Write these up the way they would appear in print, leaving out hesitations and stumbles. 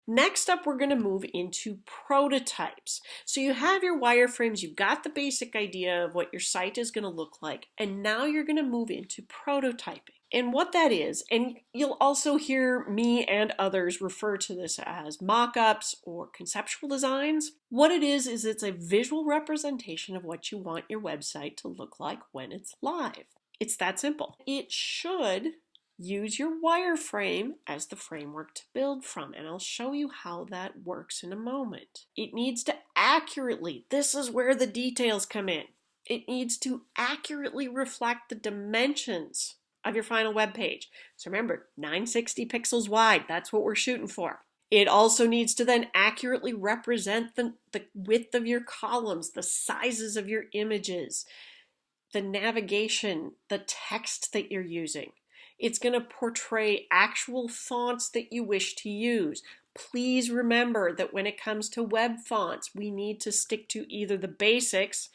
Next up, we're going to move into prototypes. So you have your wireframes, you've got the basic idea of what your site is going to look like, and now you're going to move into prototyping. And what that is, and you'll also hear me and others refer to this as mock-ups or conceptual designs. What it is it's a visual representation of what you want your website to look like when it's live. It's that simple. It should use your wireframe as the framework to build from, and I'll show you how that works in a moment. It needs to accurately, this is where the details come in, it needs to accurately reflect the dimensions of your final web page. So remember, 960 pixels wide, that's what we're shooting for. It also needs to then accurately represent the width of your columns, the sizes of your images, the navigation, the text that you're using. It's going to portray actual fonts that you wish to use. Please remember that when it comes to web fonts, we need to stick to either the basics,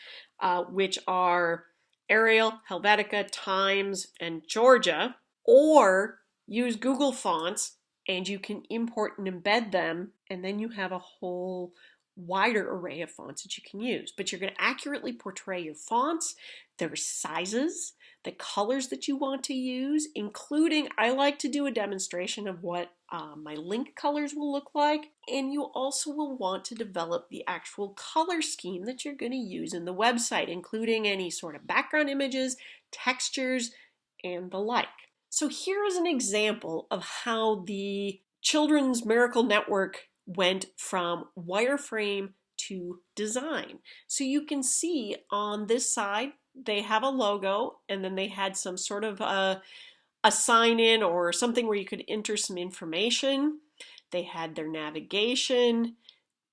which are Arial, Helvetica, Times, and Georgia, or use Google fonts, and you can import and embed them, and then you have a whole wider array of fonts that you can use. But you're going to accurately portray your fonts, their sizes, the colors that you want to use, including, I like to do a demonstration of what my link colors will look like, and you also will want to develop the actual color scheme that you're going to use in the website, including any sort of background images, textures, and the like. So here is an example of how the Children's Miracle Network went from wireframe to design. So you can see on this side, they have a logo, and then they had some sort of a sign-in or something where you could enter some information. They had their navigation,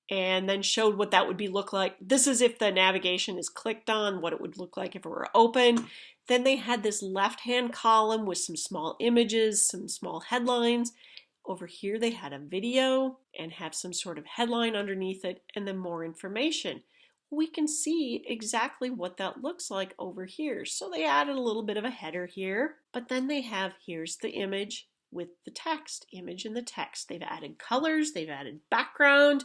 and then showed what that would look like. This is if the navigation is clicked on, what it would look like if it were open. Then they had this left-hand column with some small images, some small headlines. Over here they had a video and have some sort of headline underneath it, and then more information. We can see exactly what that looks like over here. So they added a little bit of a header here, but then they have, here's the image with the text, image and the text. They've added colors, they've added background,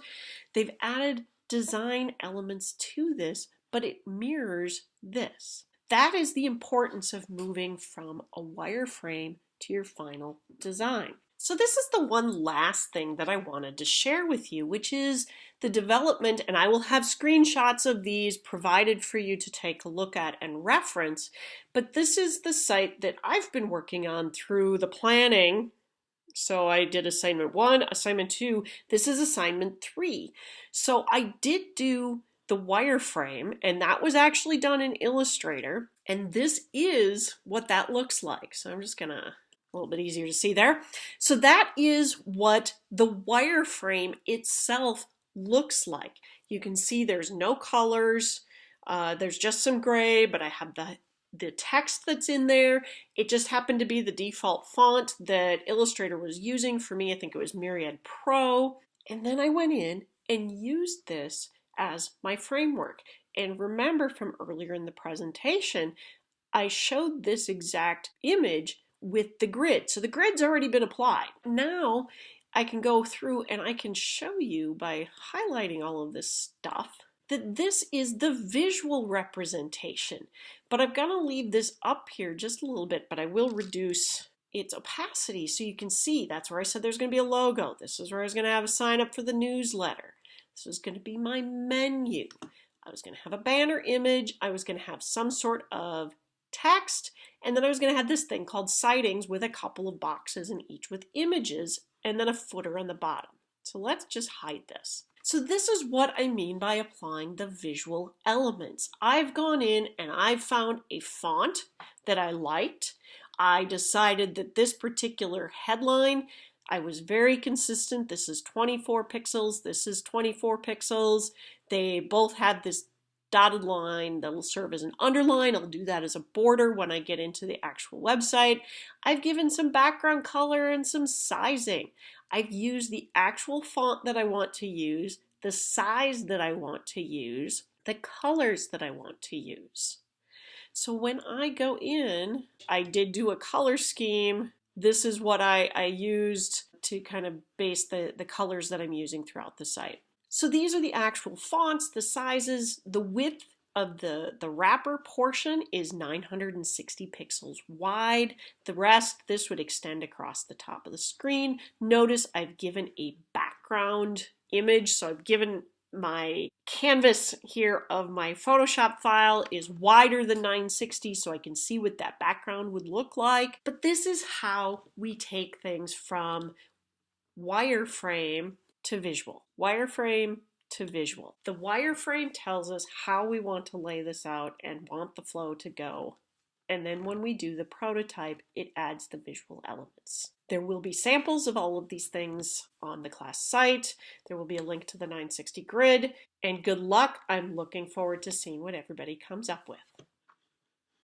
they've added design elements to this, but it mirrors this. That is the importance of moving from a wireframe to your final design. So this is the one last thing that I wanted to share with you, which is the development, and I will have screenshots of these provided for you to take a look at and reference, but this is the site that I've been working on through the planning. So I did assignment 1, assignment 2, this is assignment 3. So I did do the wireframe, and that was actually done in Illustrator, and this is what that looks like. So I'm just gonna, a little bit easier to see there. So that is what the wireframe itself looks like. You can see there's no colors, there's just some gray, but I have the text that's in there. It just happened to be the default font that Illustrator was using. For me, I think it was Myriad Pro. And then I went in and used this as my framework. And remember from earlier in the presentation, I showed this exact image with the grid. So the grid's already been applied. Now I can go through and I can show you by highlighting all of this stuff that this is the visual representation. But I've got to leave this up here just a little bit, but I will reduce its opacity so you can see. That's where I said there's going to be a logo. This is where I was going to have a sign up for the newsletter. This was going to be my menu. I was going to have a banner image. I was going to have some sort of text, and then I was going to have this thing called sightings with a couple of boxes in each with images, and then a footer on the bottom. So let's just hide this. So this is what I mean by applying the visual elements. I've gone in and I've found a font that I liked. I decided that this particular headline, I was very consistent. This is 24 pixels. This is 24 pixels. They both have this dotted line that'll serve as an underline. I'll do that as a border when I get into the actual website. I've given some background color and some sizing. I've used the actual font that I want to use, the size that I want to use, the colors that I want to use. So when I go in, I did do a color scheme. This is what I used to kind of base the colors that I'm using throughout the site. So these are the actual fonts, the sizes, the width of the wrapper portion is 960 pixels wide. The rest, this would extend across the top of the screen. Notice I've given a background image, so I've given my canvas here of my Photoshop file is wider than 960 so I can see what that background would look like. But this is how we take things from wireframe to visual. Wireframe to visual. The wireframe tells us how we want to lay this out and want the flow to go. And then when we do the prototype, it adds the visual elements. There will be samples of all of these things on the class site. There will be a link to the 960 grid. And good luck. I'm looking forward to seeing what everybody comes up with.